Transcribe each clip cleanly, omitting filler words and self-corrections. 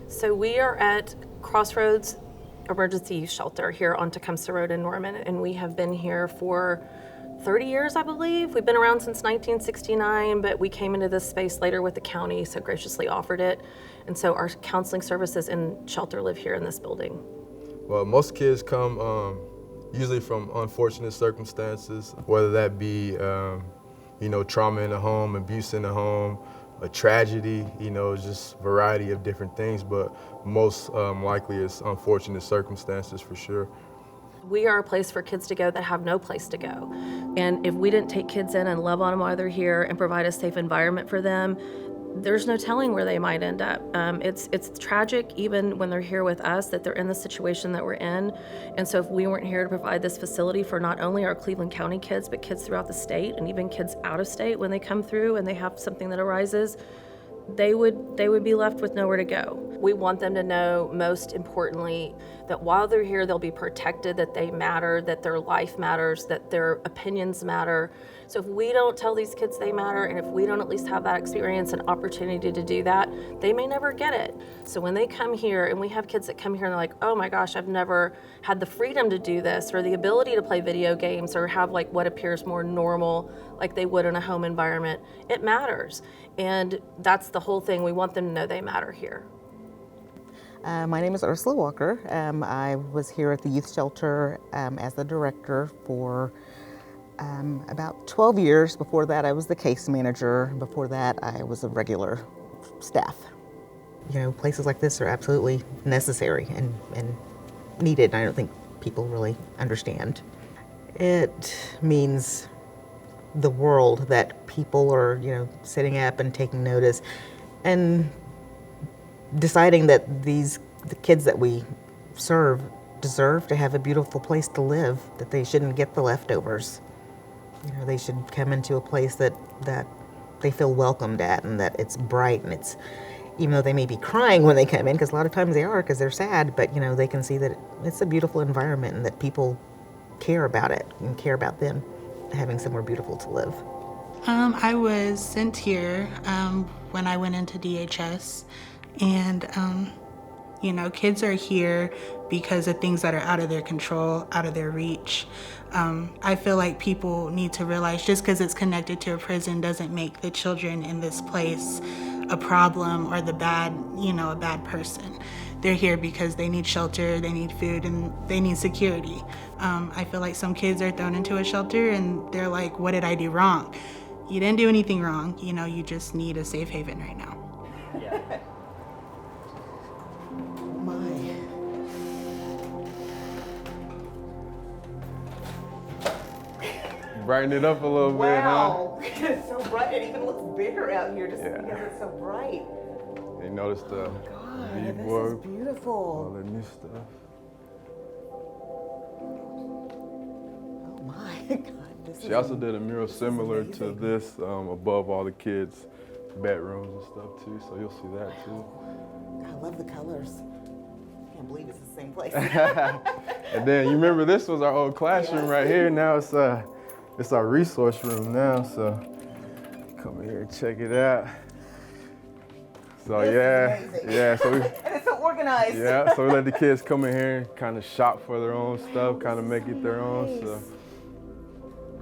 So we are at Crossroads Emergency Youth Shelter here on Tecumseh Road in Norman, and we have been here for 30 years, I believe. We've been around since 1969, but we came into this space later with the county, so graciously offered it. And so our counseling services and shelter live here in this building. Well, most kids come usually from unfortunate circumstances, whether that be, trauma in the home, abuse in the home, a tragedy, just variety of different things, but most likely it's unfortunate circumstances for sure. We are a place for kids to go that have no place to go. And if we didn't take kids in and love on them while they're here and provide a safe environment for them, there's no telling where they might end up. It's tragic even when they're here with us that they're in the situation that we're in. And so if we weren't here to provide this facility for not only our Cleveland County kids, but kids throughout the state and even kids out of state, when they come through and they have something that arises, they would be left with nowhere to go. We want them to know, most importantly, that while they're here, they'll be protected, that they matter, that their life matters, that their opinions matter. So if we don't tell these kids they matter, and if we don't at least have that experience and opportunity to do that, they may never get it. So when they come here, and we have kids that come here and they're like, oh my gosh, I've never had the freedom to do this, or the ability to play video games, or have like what appears more normal, like they would in a home environment, it matters. And that's the whole thing. We want them to know they matter here. My name is Ursula Walker. I was here at the youth shelter as the director for about 12 years. Before that, I was the case manager. Before that, I was a regular staff. Places like this are absolutely necessary and needed. I don't think people really understand. It means the world that people are, sitting up and taking notice and deciding that the kids that we serve deserve to have a beautiful place to live, that they shouldn't get the leftovers. They should come into a place that they feel welcomed at, and that it's bright, and it's, even though they may be crying when they come in, because a lot of times they are because they're sad, but they can see that it's a beautiful environment and that people care about it and care about them having somewhere beautiful to live. I was sent here when I went into DHS. And, kids are here because of things that are out of their control, out of their reach. I feel like people need to realize just because it's connected to a prison doesn't make the children in this place a problem or a bad person. They're here because they need shelter, they need food, and they need security. I feel like some kids are thrown into a shelter and they're like, what did I do wrong? You didn't do anything wrong. You just need a safe haven right now. Yeah. Brighten it up a little bit, huh? Wow, it's so bright. It even looks bigger out here just because it's so bright. You notice the beadwork, this is beautiful. All the new stuff. Oh my God, She also did a mural similar to this above all the kids' bedrooms and stuff too, so you'll see that too. I love the colors. I can't believe it's the same place. And then you remember this was our old classroom right here. Now it's our resource room now, so come here and check it out. So yeah, so we, and it's so organized. Yeah, so we let the kids come in here and kind of shop for their own stuff, kind of make it their own. So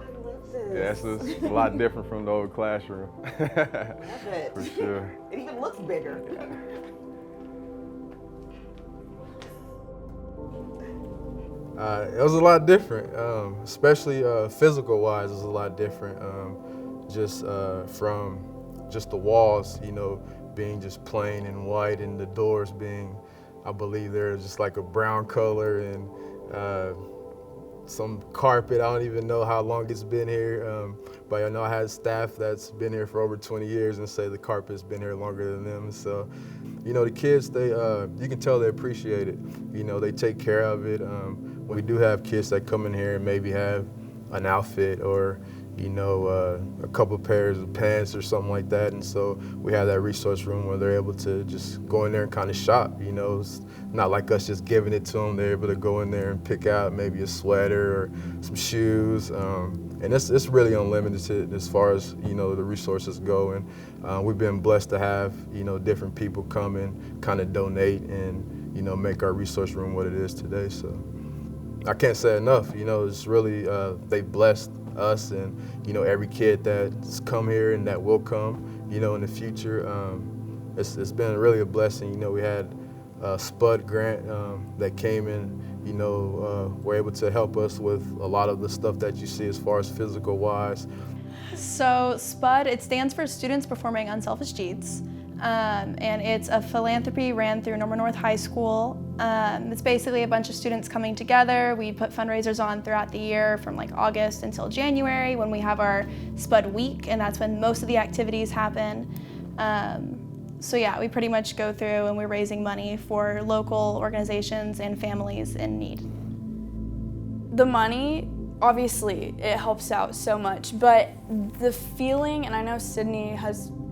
I love this. yeah, so it's a lot different from the old classroom. I love it. For sure. It even looks bigger. Yeah. It was a lot different, especially physical-wise. It was a lot different. From just the walls, being just plain and white, and the doors being, I believe they're just like a brown color, and some carpet. I don't even know how long it's been here, but I know I had staff that's been here for over 20 years and say the carpet's been here longer than them. So, the kids, you can tell they appreciate it. They take care of it. We do have kids that come in here and maybe have an outfit or, a couple pairs of pants or something like that. And so we have that resource room where they're able to just go in there and kind of shop. It's not like us just giving it to them. They're able to go in there and pick out maybe a sweater or some shoes. And And it's really unlimited as far as, you know, the resources go. And we've been blessed to have, you know, different people come and kind of donate and, you know, make our resource room what it is today. So I can't say enough, you know, it's really, they blessed us and, you know, every kid that's come here and that will come, you know, in the future. It's been really a blessing. You know, we had a SPUD grant that came in, you know, were able to help us with a lot of the stuff that you see as far as physical wise. So SPUD, it stands for Students Performing Unselfish Deeds. And it's a philanthropy ran through Norman North High School. It's basically a bunch of students coming together. We put fundraisers on throughout the year from like August until January when we have our SPUD week, and that's when most of the activities happen. So yeah, we pretty much go through and we're raising money for local organizations and families in need. The money, obviously, it helps out so much, but the feeling, and I know Sydney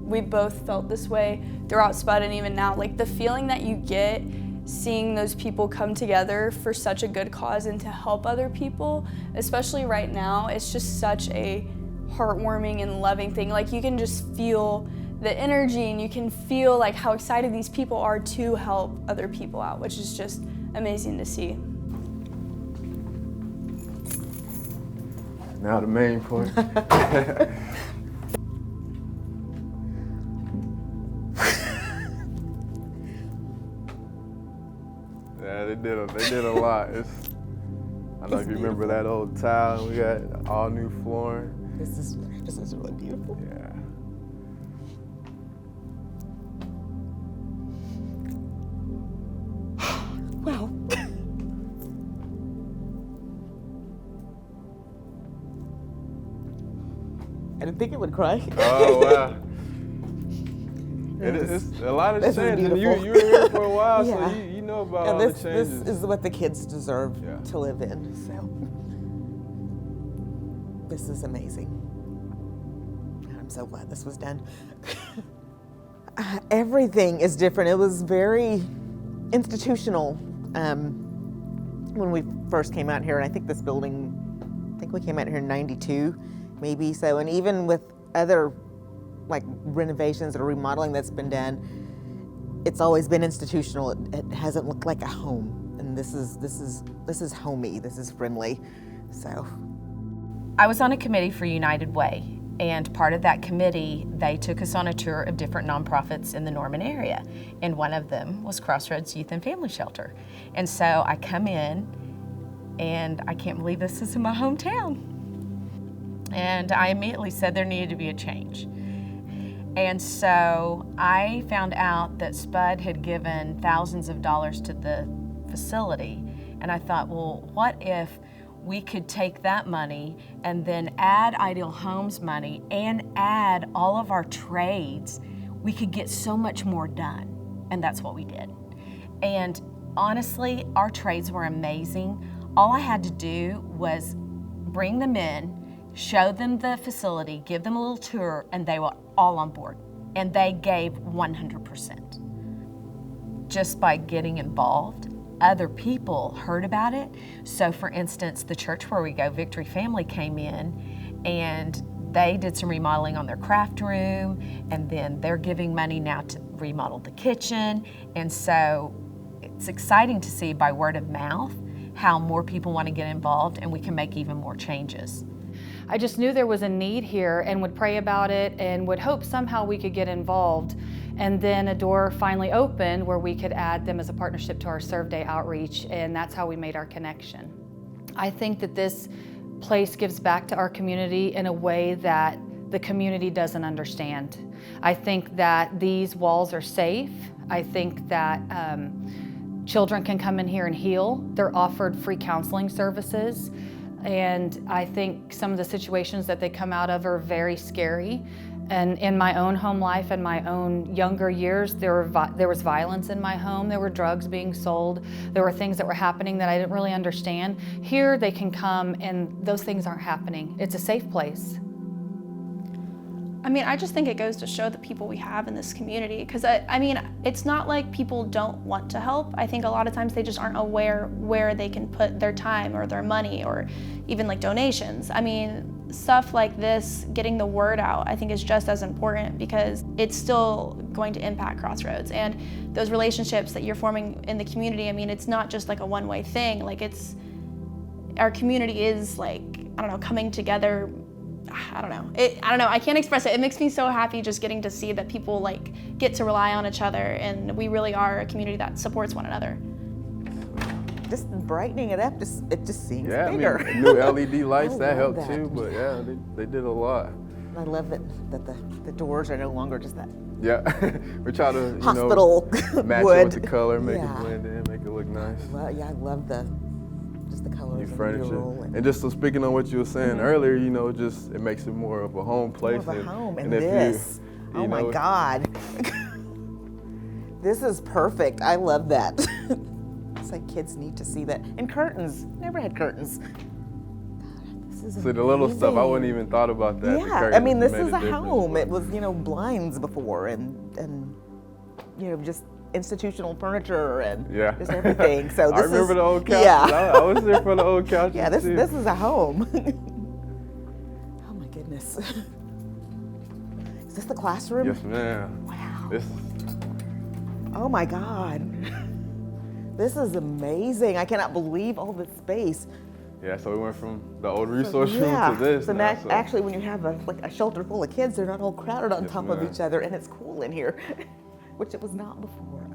we both felt this way throughout SPUD and even now, like the feeling that you get seeing those people come together for such a good cause and to help other people, especially right now, it's just such a heartwarming and loving thing. Like you can just feel the energy and you can feel like how excited these people are to help other people out, which is just amazing to see. Now the main point. Yeah, they did a lot. I don't know if you remember that old tile. We got all new flooring. This is really beautiful. Yeah. Wow. I didn't think it would cry. Oh wow. It's a lot of This is changes. You beautiful. were here for a while, Yeah. so you know about And all this the changes. is what the kids deserve Yeah. to live in. So this is amazing. I'm so glad this was done. Everything is different. It was very institutional when we first came out here, and I think this building, I think we came out here in '92, maybe. So, and even with other like renovations or remodeling that's been done, it's always been institutional. It hasn't looked like a home, and this is homey. This is friendly. So, I was on a committee for United Way, and part of that committee, they took us on a tour of different nonprofits in the Norman area, and one of them was Crossroads Youth and Family Shelter. And so I come in, and I can't believe this is in my hometown. And I immediately said there needed to be a change. And so I found out that SPUD had given thousands of dollars to the facility, and I thought, well, what if we could take that money and then add Ideal Homes money and add all of our trades? We could get so much more done, and that's what we did. And honestly, our trades were amazing. All I had to do was bring them in, show them the facility, give them a little tour, and they were all on board. And they gave 100%. Just by getting involved, other people heard about it. So for instance, the church where we go, Victory Family, came in and they did some remodeling on their craft room, and then they're giving money now to remodel the kitchen. And so it's exciting to see by word of mouth how more people want to get involved, and we can make even more changes. I just knew there was a need here and would pray about it and would hope somehow we could get involved. And then a door finally opened where we could add them as a partnership to our Serve Day outreach, and that's how we made our connection. I think that this place gives back to our community in a way that the community doesn't understand. I think that these walls are safe. I think that children can come in here and heal. They're offered free counseling services. And I think some of the situations that they come out of are very scary. And in my own home life and my own younger years, there was violence in my home. There were drugs being sold. There were things that were happening that I didn't really understand. Here they can come and those things aren't happening. It's a safe place. I mean, I just think it goes to show the people we have in this community, because I mean, it's not like people don't want to help. I think a lot of times they just aren't aware where they can put their time or their money or even like donations. I mean, stuff like this, getting the word out, I think is just as important because it's still going to impact Crossroads. And those relationships that you're forming in the community, I mean, it's not just like a one-way thing. Like our community is like, I don't know, coming together. I don't know. I can't express it. It makes me so happy just getting to see that people like get to rely on each other, and we really are a community that supports one another. Just brightening it up, it just seems Yeah, bigger. I mean, new LED lights, I that love helped that. too, but yeah, they did a lot. I love that the doors are no longer just that Yeah, we try to, you hospital know, match wood. it with the color, make Yeah. it blend in, make it look nice. Well, yeah, I love just the colors New and the furniture. mural And just so speaking on what you were saying earlier, you know, just it makes it more of a home place. more of a home. And if this, you oh my know, God. This is perfect. I love that. It's like kids need to see that. And curtains, never had curtains. This is See, the little stuff, I wouldn't amazing. even thought about that. The Yeah, I curtains mean, this made is a difference, home. but- It was, blinds before and just institutional furniture and Yeah. just everything. So this I remember is, the old couches. Yeah. I was there for the old couches Yeah, this too. is a home. Oh my goodness. Is this the classroom? Yes, ma'am. Wow. This, Oh my God. This is amazing. I cannot believe all this space. yeah, so we went from the old resource room Yeah. to this. So now, actually, when you have a shelter full of kids, they're not all crowded on Yes, top of ma'am. each other, and it's cool in here, which it was not before.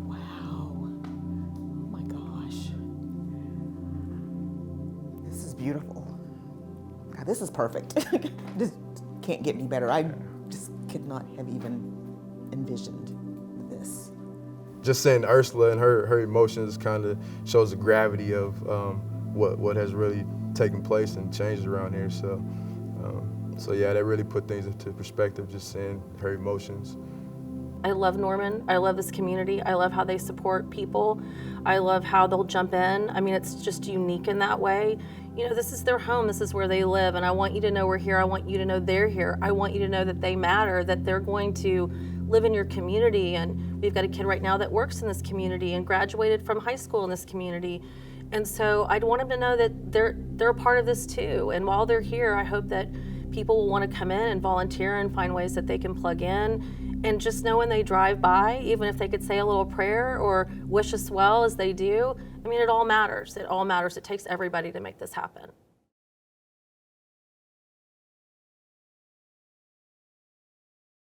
Wow. Oh my gosh. This is beautiful. God, this is perfect. This can't get any better. I just could not have even envisioned this. Just seeing Ursula and her emotions kind of shows the gravity of what has really taken place and changed around here. So yeah, that really put things into perspective, just seeing her emotions. I love Norman. I love this community. I love how they support people. I love how they'll jump in. I mean, it's just unique in that way. This is their home. This is where they live. And I want you to know we're here. I want you to know they're here. I want you to know that they matter, that they're going to live in your community. And we've got a kid right now that works in this community and graduated from high school in this community. And so I'd want them to know that they're a part of this too. And while they're here, I hope that people will want to come in and volunteer and find ways that they can plug in. And just know when they drive by, even if they could say a little prayer or wish us well as they do, I mean, it all matters. It all matters. It takes everybody to make this happen.